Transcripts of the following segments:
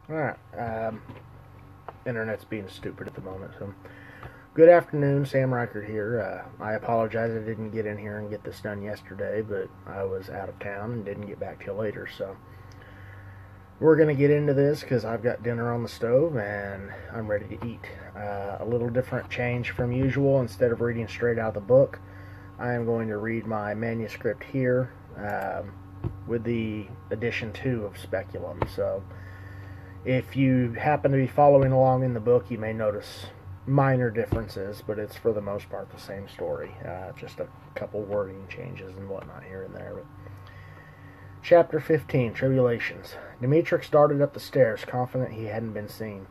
Alright, internet's being stupid at the moment, so. Good afternoon, Sam Reichert here. I apologize I didn't get in here and get this done yesterday, but I was out of town and didn't get back till later, so. We're going to get into this because I've got dinner on the stove and I'm ready to eat. A little different change from usual. Instead of reading straight out of the book, I am going to read my manuscript here with the edition 2 of Speculum, so. If you happen to be following along in the book, you may notice minor differences, but it's for the most part the same story. Just a couple wording changes and whatnot here and there. But Chapter 15, Tribulations. Demetrix darted up the stairs, confident he hadn't been seen.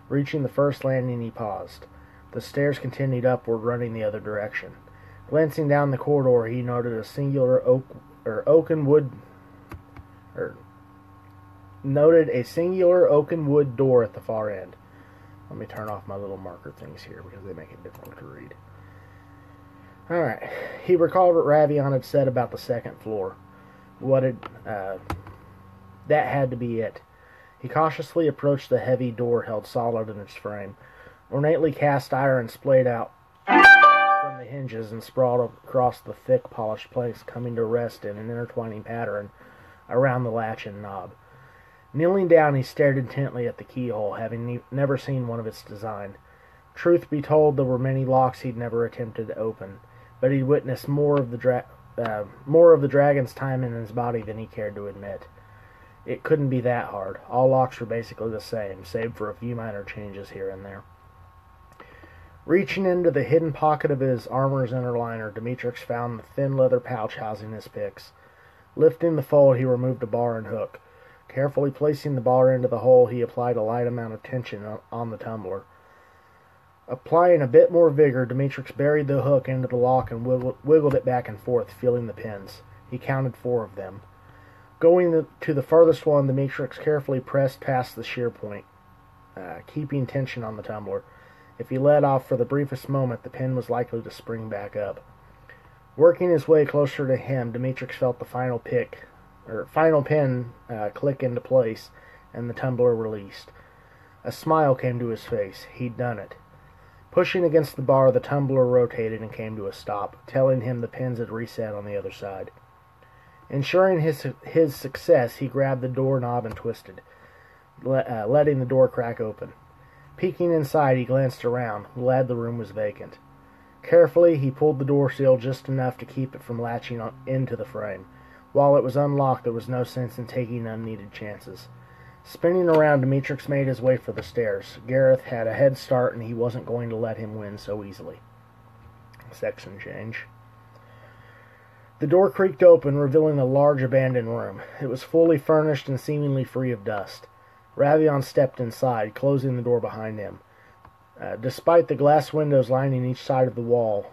Reaching the first landing, he paused. The stairs continued upward, running the other direction. Glancing down the corridor, he noted a singular oaken wood door at the far end. Let me turn off my little marker things here because they make it difficult to read. Alright. He recalled what Ravion had said about the second floor. That had to be it. He cautiously approached the heavy door held solid in its frame. Ornately cast iron splayed out from the hinges and sprawled across the thick polished planks, coming to rest in an intertwining pattern around the latch and knob. Kneeling down, he stared intently at the keyhole, having never seen one of its design. Truth be told, there were many locks he'd never attempted to open, but he'd witnessed more of the dragon's time in his body than he cared to admit. It couldn't be that hard. All locks were basically the same, save for a few minor changes here and there. Reaching into the hidden pocket of his armor's inner liner, Demetrix found the thin leather pouch housing his picks. Lifting the fold, he removed a bar and hook. Carefully placing the bar into the hole, he applied a light amount of tension on the tumbler. Applying a bit more vigor, Demetrix buried the hook into the lock and wiggled it back and forth, feeling the pins. He counted 4 of them. Going to the furthest one, Demetrix carefully pressed past the shear point, keeping tension on the tumbler. If he let off for the briefest moment, the pin was likely to spring back up. Working his way closer to him, Demetrix felt the final pin click into place, and the tumbler released. A smile came to his face. He'd done it. Pushing against the bar, the tumbler rotated and came to a stop, telling him the pins had reset on the other side. Ensuring his success, he grabbed the doorknob and twisted, letting the door crack open. Peeking inside, he glanced around, glad the room was vacant. Carefully, he pulled the door seal just enough to keep it from latching into the frame. While it was unlocked, there was no sense in taking unneeded chances. Spinning around, Demetrix made his way for the stairs. Gareth had a head start, and he wasn't going to let him win so easily. Section change. The door creaked open, revealing a large abandoned room. It was fully furnished and seemingly free of dust. Ravion stepped inside, closing the door behind him. Despite the glass windows lining each side of the wall,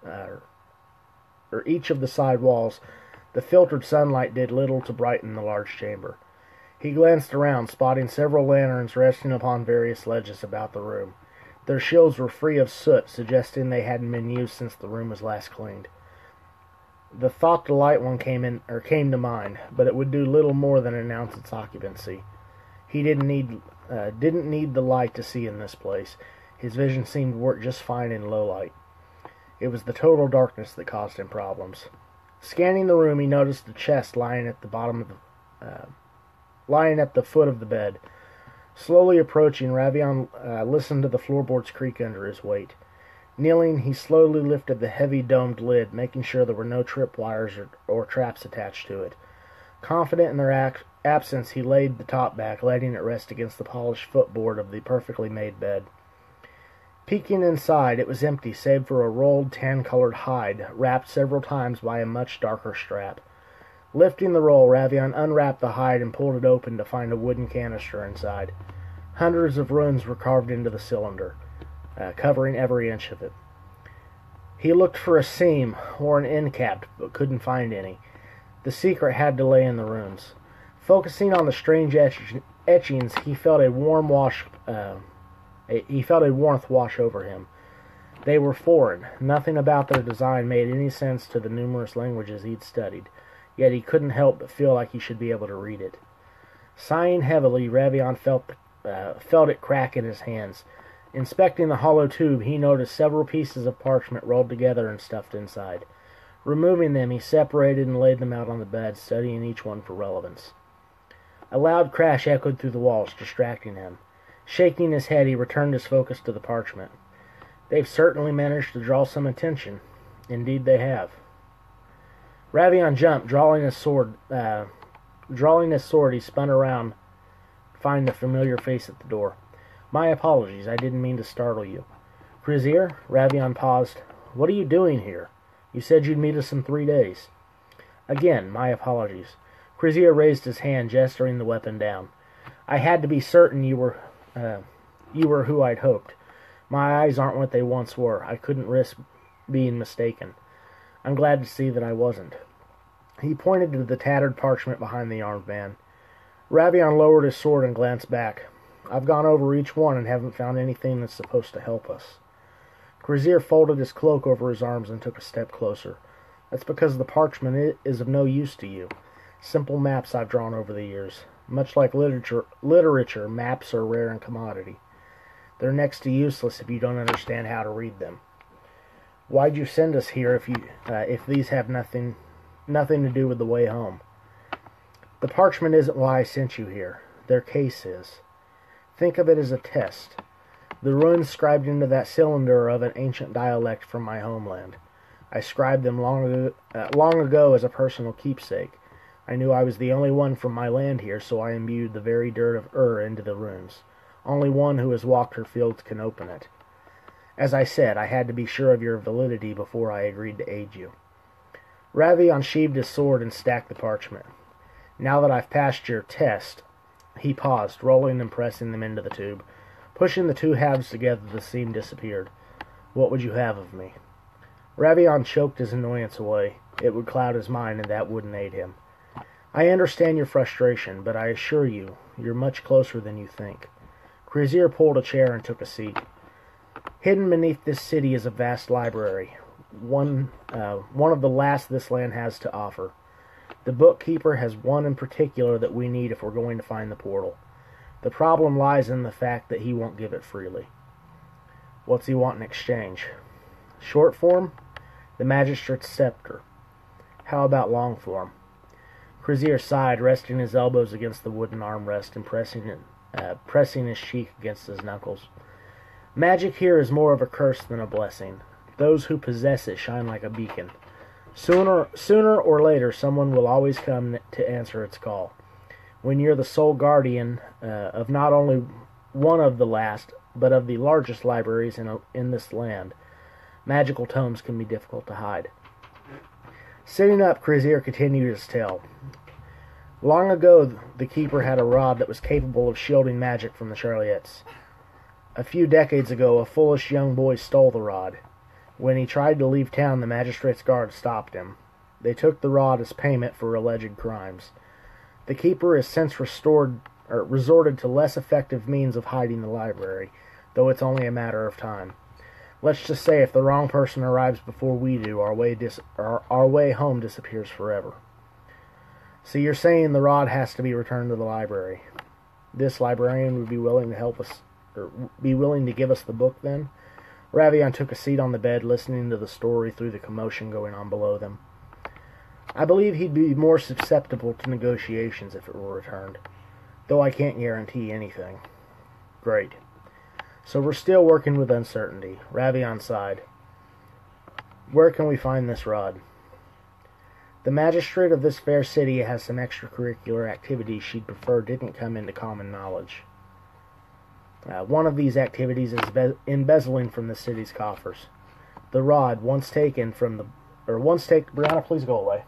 or each of the side walls, the filtered sunlight did little to brighten the large chamber. He glanced around, spotting several lanterns resting upon various ledges about the room. Their shields were free of soot, suggesting they hadn't been used since the room was last cleaned. The thought to light one came to mind, but it would do little more than announce its occupancy. He didn't need the light to see in this place. His vision seemed to work just fine in low light. It was the total darkness that caused him problems. Scanning the room, he noticed a chest lying at the foot of the bed. Slowly approaching, Ravion listened to the floorboards creak under his weight. Kneeling, he slowly lifted the heavy domed lid, making sure there were no tripwires or traps attached to it. Confident in their absence, he laid the top back, letting it rest against the polished footboard of the perfectly made bed. Peeking inside, it was empty save for a rolled tan-colored hide, wrapped several times by a much darker strap. Lifting the roll, Ravion unwrapped the hide and pulled it open to find a wooden canister inside. Hundreds of runes were carved into the cylinder, covering every inch of it. He looked for a seam or an end cap, but couldn't find any. The secret had to lay in the runes. Focusing on the strange etchings, he felt a warmth wash over him. They were foreign. Nothing about their design made any sense to the numerous languages he'd studied, yet he couldn't help but feel like he should be able to read it. Sighing heavily, Ravion felt it crack in his hands. Inspecting the hollow tube, he noticed several pieces of parchment rolled together and stuffed inside. Removing them, he separated and laid them out on the bed, studying each one for relevance. A loud crash echoed through the walls, distracting him. Shaking his head, he returned his focus to the parchment. They've certainly managed to draw some attention. Indeed they have. Ravion jumped, drawing his sword, he spun around, finding the familiar face at the door. My apologies, I didn't mean to startle you. Krizier? Ravion paused. What are you doing here? You said you'd meet us in 3 days. Again, my apologies. Krizier raised his hand, gesturing the weapon down. I had to be certain you were who I'd hoped. My eyes aren't what they once were. I couldn't risk being mistaken. I'm glad to see that I wasn't. He pointed to the tattered parchment behind the armed man. Ravion lowered his sword and glanced back. I've gone over each one and haven't found anything that's supposed to help us. Krizier folded his cloak over his arms and took a step closer. That's because the parchment is of no use to you. Simple maps I've drawn over the years. Much like literature, maps are a rare commodity. They're next to useless if you don't understand how to read them. Why'd you send us here if these have nothing to do with the way home? The parchment isn't why I sent you here. Their case is. Think of it as a test. The runes scribed into that cylinder are of an ancient dialect from my homeland. I scribed them long ago as a personal keepsake. I knew I was the only one from my land here, so I imbued the very dirt of into the runes. Only one who has walked her fields can open it. As I said, I had to be sure of your validity before I agreed to aid you. Ravion sheathed his sword and stacked the parchment. Now that I've passed your test... He paused, rolling and pressing them into the tube. Pushing the two halves together, the seam disappeared. What would you have of me? Ravion choked his annoyance away. It would cloud his mind, and that wouldn't aid him. I understand your frustration, but I assure you, you're much closer than you think. Krizier pulled a chair and took a seat. Hidden beneath this city is a vast library, one of the last this land has to offer. The bookkeeper has one in particular that we need if we're going to find the portal. The problem lies in the fact that he won't give it freely. What's he want in exchange? Short form? The magistrate's scepter. How about long form? Krizier sighed, resting his elbows against the wooden armrest and pressing his cheek against his knuckles. Magic here is more of a curse than a blessing. Those who possess it shine like a beacon. Sooner or later, someone will always come to answer its call. When you're the sole guardian of not only one of the last, but of the largest libraries in this land, magical tomes can be difficult to hide. Sitting up, Krizier continued his tale. Long ago, the keeper had a rod that was capable of shielding magic from the Charliettes. A few decades ago, a foolish young boy stole the rod. When he tried to leave town, the magistrate's guard stopped him. They took the rod as payment for alleged crimes. The keeper has since resorted to less effective means of hiding the library, though it's only a matter of time. Let's just say if the wrong person arrives before we do, our way home disappears forever. So you're saying the rod has to be returned to the library. This librarian would be willing to help us, or be willing to give us the book then? Ravion took a seat on the bed, listening to the story through the commotion going on below them. I believe he'd be more susceptible to negotiations if it were returned, though I can't guarantee anything. Great. So we're still working with uncertainty. Ravion sighed. Where can we find this rod? The magistrate of this fair city has some extracurricular activities she'd prefer didn't come into common knowledge. One of these activities is embezzling from the city's coffers. The rod, Brianna, please go away.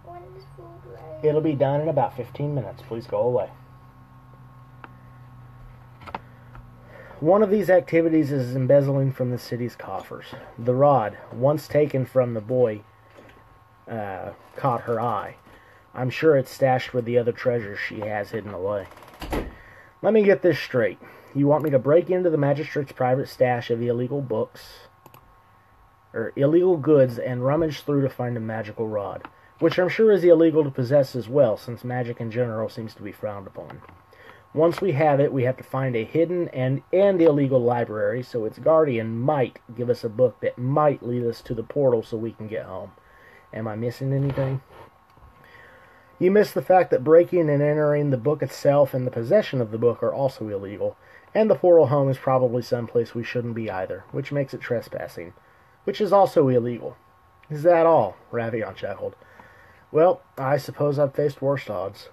When is food ready? It'll be done in about 15 minutes. Please go away. One of these activities is embezzling from the city's coffers. The rod, once taken from the boy, caught her eye. I'm sure it's stashed with the other treasures she has hidden away. Let me get this straight. You want me to break into the magistrate's private stash of illegal goods and rummage through to find a magical rod. which I'm sure is illegal to possess as well, since magic in general seems to be frowned upon. Once we have it, we have to find a hidden and illegal library, so its guardian might give us a book that might lead us to the portal so we can get home. Am I missing anything? You miss the fact that breaking and entering the book itself and the possession of the book are also illegal, and the portal home is probably someplace we shouldn't be either, which makes it trespassing, which is also illegal. Is that all? Ravion chuckled. Well, I suppose I've faced worse odds.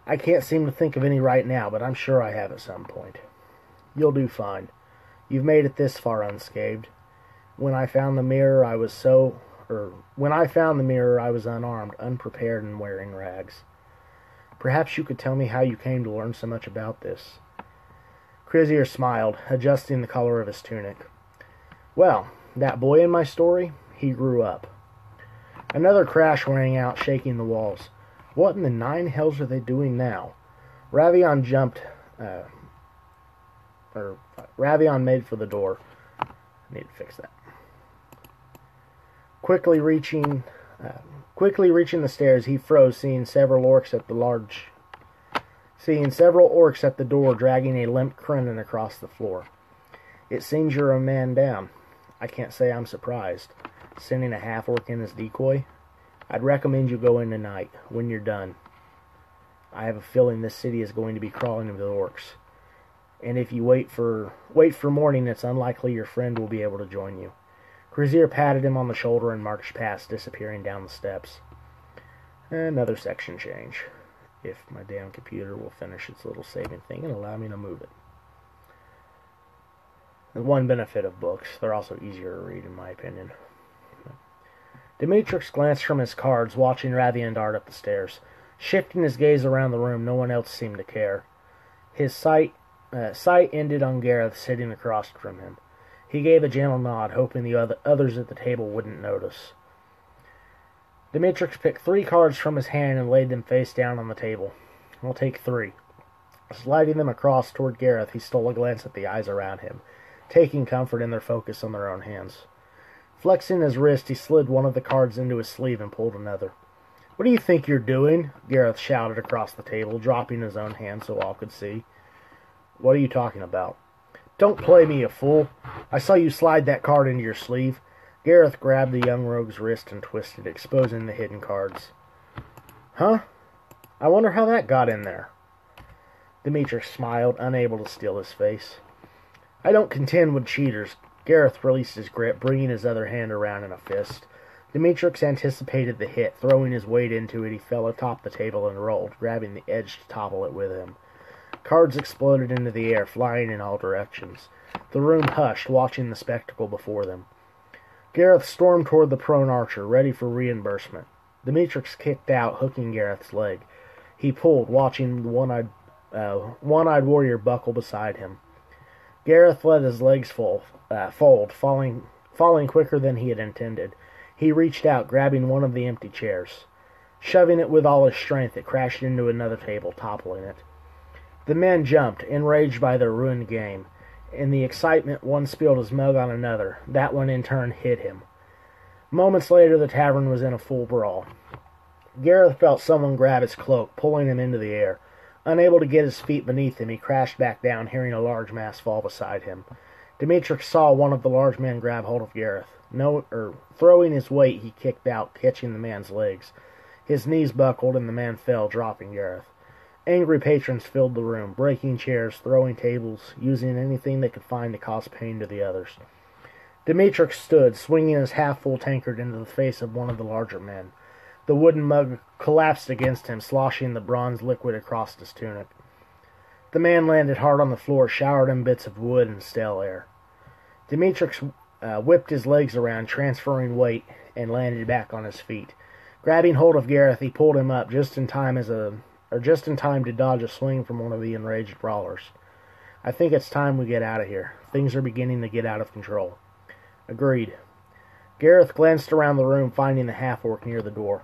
I can't seem to think of any right now, but I'm sure I have at some point. You'll do fine. You've made it this far unscathed. When I found the mirror, I was unarmed, unprepared, and wearing rags. Perhaps you could tell me how you came to learn so much about this. Krizier smiled, adjusting the collar of his tunic. Well, that boy in my story, he grew up. Another crash rang out, shaking the walls. What in the nine hells are they doing now? Ravion made for the door. I need to fix that. Quickly reaching the stairs, he froze, seeing several orcs at the door, dragging a limp Krenin across the floor. It seems you're a man down. I can't say I'm surprised. Sending a half-orc in as decoy? I'd recommend you go in tonight, when you're done. I have a feeling this city is going to be crawling with orcs. And if you wait for morning, it's unlikely your friend will be able to join you. Krizier patted him on the shoulder and marched past, disappearing down the steps. Another section change. If my damn computer will finish its little saving thing and allow me to move it. The one benefit of books, they're also easier to read in my opinion. Demetrix glanced from his cards, watching Ravion dart up the stairs. Shifting his gaze around the room, no one else seemed to care. His sight ended on Gareth sitting across from him. He gave a gentle nod, hoping the others at the table wouldn't notice. Demetrix picked 3 cards from his hand and laid them face down on the table. I'll take 3. Sliding them across toward Gareth, he stole a glance at the eyes around him, taking comfort in their focus on their own hands. Flexing his wrist, he slid one of the cards into his sleeve and pulled another. What do you think you're doing? Gareth shouted across the table, dropping his own hand so all could see. What are you talking about? Don't play me, you fool. I saw you slide that card into your sleeve. Gareth grabbed the young rogue's wrist and twisted, exposing the hidden cards. Huh? I wonder how that got in there. Demetrix smiled, unable to steal his face. I don't contend with cheaters. Gareth released his grip, bringing his other hand around in a fist. Demetrix anticipated the hit. Throwing his weight into it, he fell atop the table and rolled, grabbing the edge to topple it with him. Cards exploded into the air, flying in all directions. The room hushed, watching the spectacle before them. Gareth stormed toward the prone archer, ready for reimbursement. Demetrix kicked out, hooking Gareth's leg. He pulled, watching the one-eyed warrior buckle beside him. Gareth let his legs fold, falling quicker than he had intended. He reached out, grabbing one of the empty chairs. Shoving it with all his strength, it crashed into another table, toppling it. The men jumped, enraged by their ruined game. In the excitement, one spilled his mug on another. That one in turn hit him. Moments later, the tavern was in a full brawl. Gareth felt someone grab his cloak, pulling him into the air. Unable to get his feet beneath him, he crashed back down, hearing a large mass fall beside him. Demetrix saw one of the large men grab hold of Gareth. Throwing his weight, he kicked out, catching the man's legs. His knees buckled, and the man fell, dropping Gareth. Angry patrons filled the room, breaking chairs, throwing tables, using anything they could find to cause pain to the others. Demetrix stood, swinging his half-full tankard into the face of one of the larger men. The wooden mug collapsed against him, sloshing the bronze liquid across his tunic. The man landed hard on the floor, showered him bits of wood and stale air. Demetrix whipped his legs around, transferring weight, and landed back on his feet. Grabbing hold of Gareth, he pulled him up just in time to dodge a swing from one of the enraged brawlers. I think it's time we get out of here. Things are beginning to get out of control. Agreed. Gareth glanced around the room, finding the half-orc near the door.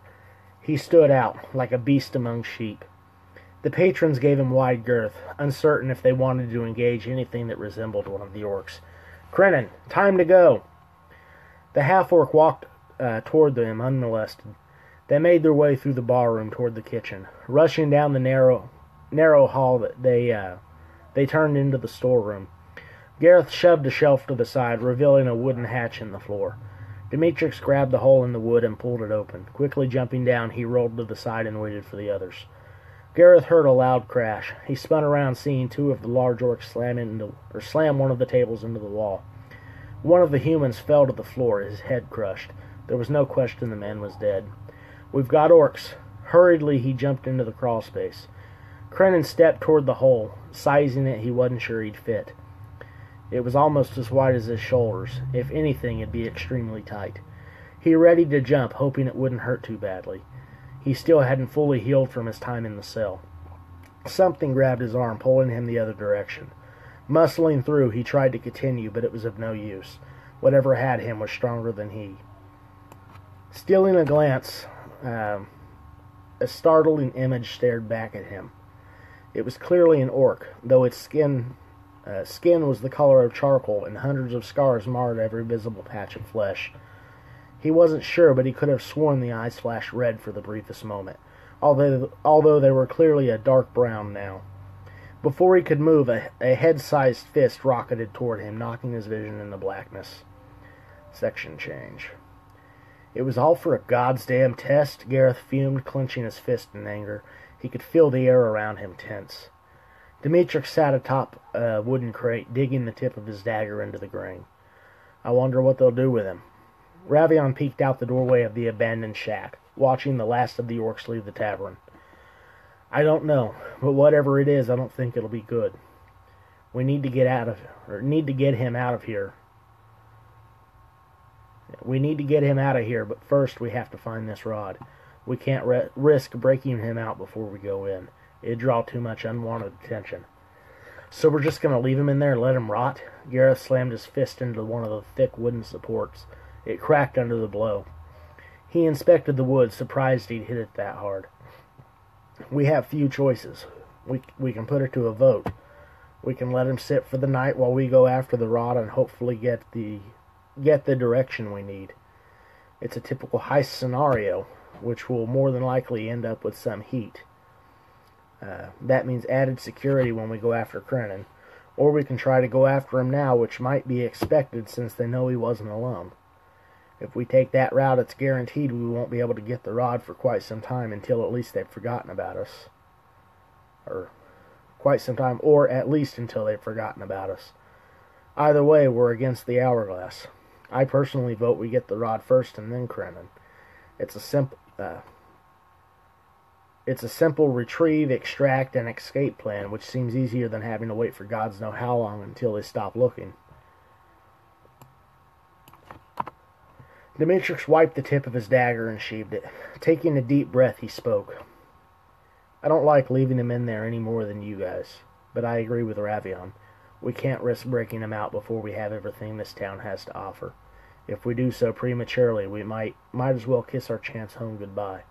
He stood out, like a beast among sheep. The patrons gave him wide girth, uncertain if they wanted to engage anything that resembled one of the orcs. Krenin, time to go! The half-orc walked toward them unmolested. They made their way through the barroom toward the kitchen. Rushing down the narrow hall, that they turned into the storeroom. Gareth shoved a shelf to the side, revealing a wooden hatch in the floor. Demetrix grabbed the hole in the wood and pulled it open. Quickly jumping down, he rolled to the side and waited for the others. Gareth heard a loud crash. He spun around, seeing two of the large orcs slam one of the tables into the wall. One of the humans fell to the floor, his head crushed. There was no question the man was dead. "We've got orcs." Hurriedly, he jumped into the crawl space. Krenin stepped toward the hole. Sizing it, he wasn't sure he'd fit. It was almost as wide as his shoulders. If anything, it'd be extremely tight. He readied to jump, hoping it wouldn't hurt too badly. He still hadn't fully healed from his time in the cell. Something grabbed his arm, pulling him the other direction. Muscling through, he tried to continue, but it was of no use. Whatever had him was stronger than he. Stealing a glance, a startling image stared back at him. It was clearly an orc, though its skin was the color of charcoal, and hundreds of scars marred every visible patch of flesh. He wasn't sure, but he could have sworn the eyes flashed red for the briefest moment, although they were clearly a dark brown now. Before he could move, a head-sized fist rocketed toward him, knocking his vision into blackness. Section change. It was all for a goddamn test, Gareth fumed, clenching his fist in anger. He could feel the air around him tense. Demetrix sat atop a wooden crate, digging the tip of his dagger into the grain. "I wonder what they'll do with him." Ravion peeked out the doorway of the abandoned shack, watching the last of the orcs leave the tavern. "I don't know, but whatever it is, I don't think it'll be good. We need to get him out of here. We need to get him out of here, but first we have to find this rod. We can't risk breaking him out before we go in. It'd draw too much unwanted attention." "So we're just going to leave him in there and let him rot?" Gareth slammed his fist into one of the thick wooden supports. It cracked under the blow. He inspected the wood, surprised he'd hit it that hard. "We have few choices. We can put it to a vote. We can let him sit for the night while we go after the rod and hopefully get the direction we need. It's a typical heist scenario, which will more than likely end up with some heat. That means added security when we go after Krenin. Or we can try to go after him now, which might be expected since they know he wasn't alone. If we take that route, it's guaranteed we won't be able to get the rod for quite some time, until at least they've forgotten about us. Or at least until they've forgotten about us. Either way, we're against the hourglass. I personally vote we get the rod first and then Krenin. It's a simple retrieve, extract, and escape plan, which seems easier than having to wait for gods know how long until they stop looking." Demetrix wiped the tip of his dagger and sheathed it. Taking a deep breath, he spoke. "I don't like leaving him in there any more than you guys, but I agree with Ravion. We can't risk breaking him out before we have everything this town has to offer. If we do so prematurely, we might as well kiss our chance home goodbye."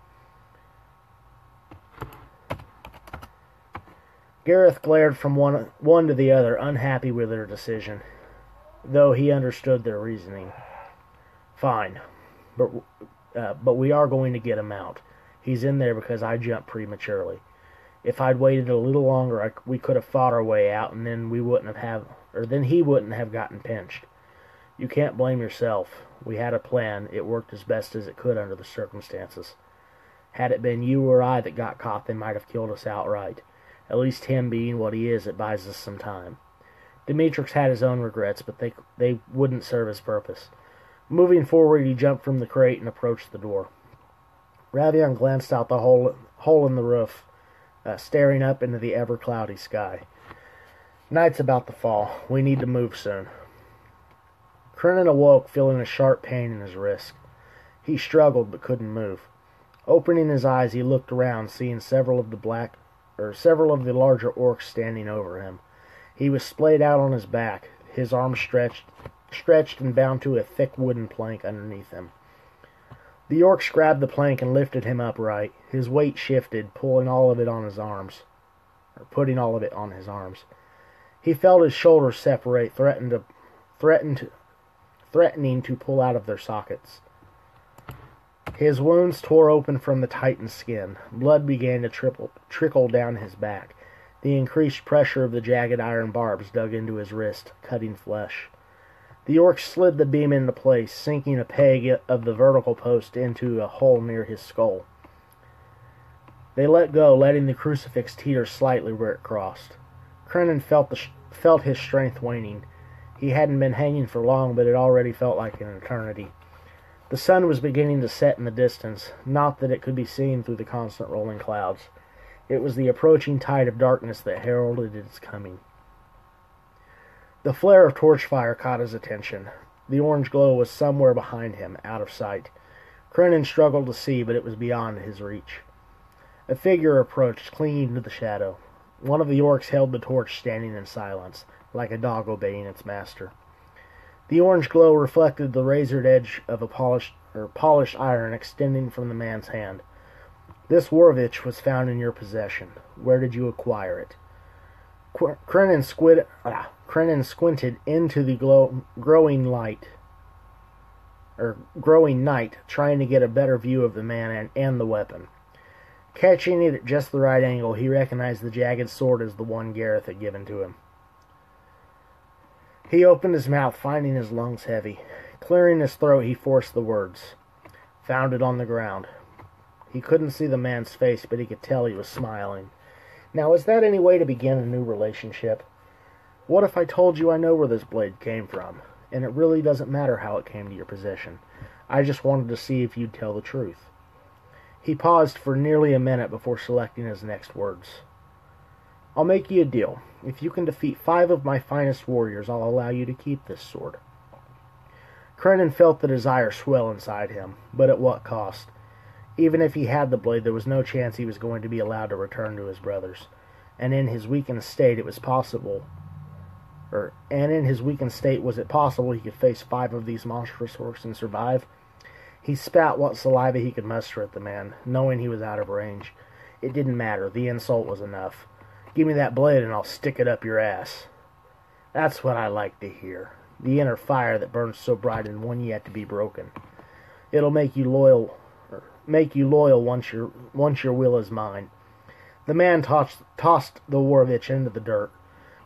Gareth glared from one to the other, unhappy with their decision, though he understood their reasoning. "Fine, but we are going to get him out. He's in there because I jumped prematurely. If I'd waited a little longer, we could have fought our way out, and then he wouldn't have gotten pinched. You can't blame yourself. We had a plan. It worked as best as it could under the circumstances. Had it been you or I that got caught, they might have killed us outright. At least him being what he is, it buys us some time." Demetrix had his own regrets, but they wouldn't serve his purpose. Moving forward, he jumped from the crate and approached the door. Ravion glanced out the hole in the roof, staring up into the ever-cloudy sky. "Night's about to fall. We need to move soon." Krenin awoke, feeling a sharp pain in his wrist. He struggled, but couldn't move. Opening his eyes, he looked around, seeing several of the larger orcs standing over him. He was splayed out on his back, his arms stretched and bound to a thick wooden plank underneath him. The orcs grabbed the plank and lifted him upright. His weight shifted, putting all of it on his arms. He felt his shoulders separate, threatening to pull out of their sockets. His wounds tore open from the tightened skin. Blood began to trickle down his back. The increased pressure of the jagged iron barbs dug into his wrist, cutting flesh. The orc slid the beam into place, sinking a peg of the vertical post into a hole near his skull. They let go, letting the crucifix teeter slightly where it crossed. Krenin felt his strength waning. He hadn't been hanging for long, but it already felt like an eternity. The sun was beginning to set in the distance, not that it could be seen through the constant rolling clouds. It was the approaching tide of darkness that heralded its coming. The flare of torch fire caught his attention. The orange glow was somewhere behind him, out of sight. Krenin struggled to see, but it was beyond his reach. A figure approached, clinging to the shadow. One of the orcs held the torch, standing in silence, like a dog obeying its master. The orange glow reflected the razored edge of a polished iron extending from the man's hand. This Warvich was found in your possession. Where did you acquire it? Krenin squinted into the growing night, trying to get a better view of the man and the weapon. Catching it at just the right angle, he recognized the jagged sword as the one Gareth had given to him. He opened his mouth, finding his lungs heavy. Clearing his throat, he forced the words. Found it on the ground. He couldn't see the man's face, but he could tell he was smiling. Now, is that any way to begin a new relationship? What if I told you I know where this blade came from, and it really doesn't matter how it came to your possession? I just wanted to see if you'd tell the truth. He paused for nearly a minute before selecting his next words. I'll make you a deal. If you can defeat 5 of my finest warriors, I'll allow you to keep this sword. Krenin felt the desire swell inside him, but at what cost? Even if he had the blade, there was no chance he was going to be allowed to return to his brothers. And in his weakened state, was it possible he could face 5 of these monstrous orcs and survive? He spat what saliva he could muster at the man, knowing he was out of range. It didn't matter. The insult was enough. Give me that blade and I'll stick it up your ass. That's what I like to hear. The inner fire that burns so bright and one yet to be broken. It'll make you loyal once your will is mine. The man tossed the Warvich into the dirt.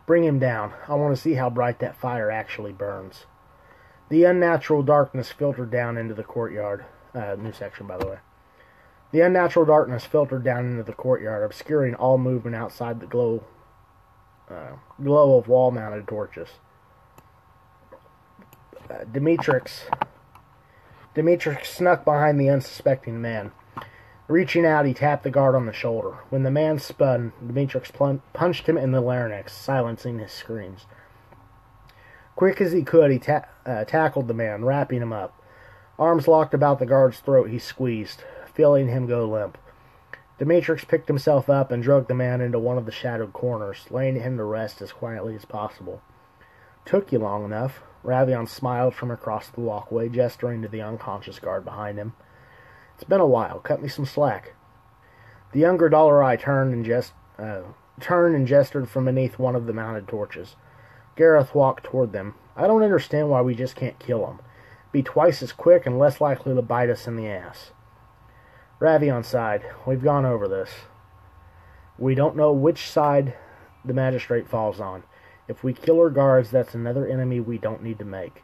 Bring him down. I want to see how bright that fire actually burns. The unnatural darkness filtered down into the courtyard. New section, by the way. The unnatural darkness filtered down into the courtyard, obscuring all movement outside the glow of wall-mounted torches. Demetrix snuck behind the unsuspecting man. Reaching out, he tapped the guard on the shoulder. When the man spun, Demetrix punched him in the larynx, silencing his screams. Quick as he could, he tackled the man, wrapping him up. Arms locked about the guard's throat, he squeezed, feeling him go limp. Demetrix picked himself up and dragged the man into one of the shadowed corners, laying him to rest as quietly as possible. Took you long enough. Ravion smiled from across the walkway, gesturing to the unconscious guard behind him. It's been a while. Cut me some slack. The younger Dollarai turned and gestured from beneath one of the mounted torches. Gareth walked toward them. I don't understand why we just can't kill him. Be twice as quick and less likely to bite us in the ass. Ravion sighed. We've gone over this. We don't know which side the magistrate falls on. If we kill our guards, that's another enemy we don't need to make.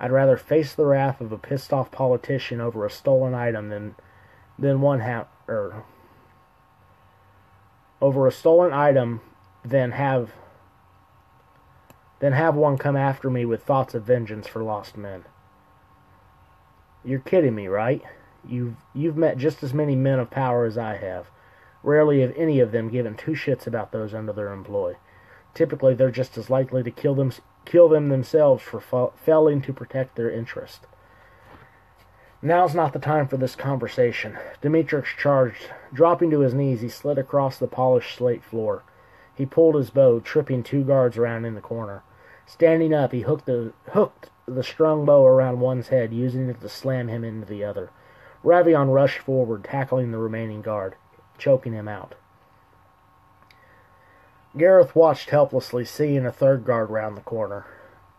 I'd rather face the wrath of a pissed-off politician over a stolen item than have one come after me with thoughts of vengeance for lost men. You're kidding me, right? You've met just as many men of power as I have. Rarely have any of them given 2 shits about those under their employ. Typically, they're just as likely to kill them themselves for failing to protect their interest. Now's not the time for this conversation. Demetrix charged. Dropping to his knees, he slid across the polished slate floor. He pulled his bow, tripping 2 guards around in the corner. Standing up, he hooked the strung bow around one's head, using it to slam him into the other. Ravion rushed forward, tackling the remaining guard, choking him out. Gareth watched helplessly, seeing a 3rd guard round the corner.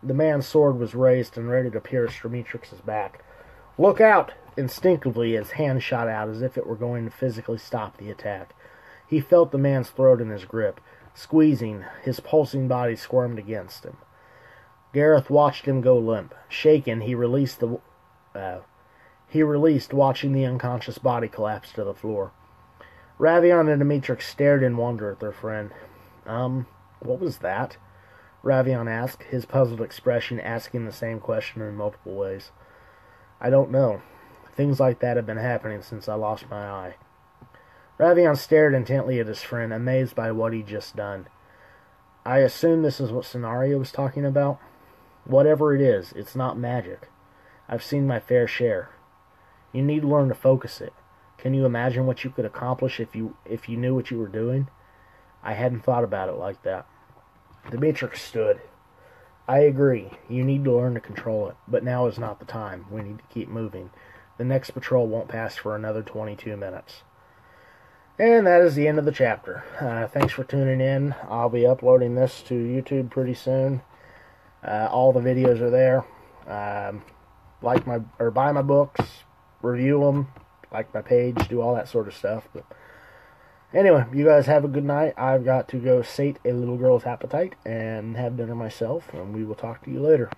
The man's sword was raised and ready to pierce Demetrix's back. Look out! Instinctively, his hand shot out as if it were going to physically stop the attack. He felt the man's throat in his grip. Squeezing, his pulsing body squirmed against him. Gareth watched him go limp. Shaken, he released, watching the unconscious body collapse to the floor. Ravion and Demetrix stared in wonder at their friend. What was that? Ravion asked, his puzzled expression asking the same question in multiple ways. I don't know. Things like that have been happening since I lost my eye. Ravion stared intently at his friend, amazed by what he'd just done. I assume this is what Scenario was talking about? Whatever it is, it's not magic. I've seen my fair share. You need to learn to focus it. Can you imagine what you could accomplish if you knew what you were doing? I hadn't thought about it like that. Demetrix stood. I agree. You need to learn to control it, but now is not the time. We need to keep moving. The next patrol won't pass for another 22 minutes. And that is the end of the chapter. Thanks for tuning in. I'll be uploading this to YouTube pretty soon. All the videos are there. Buy my books, review them, like my page, do all that sort of stuff. But anyway, you guys have a good night. I've got to go sate a little girl's appetite and have dinner myself, and we will talk to you later.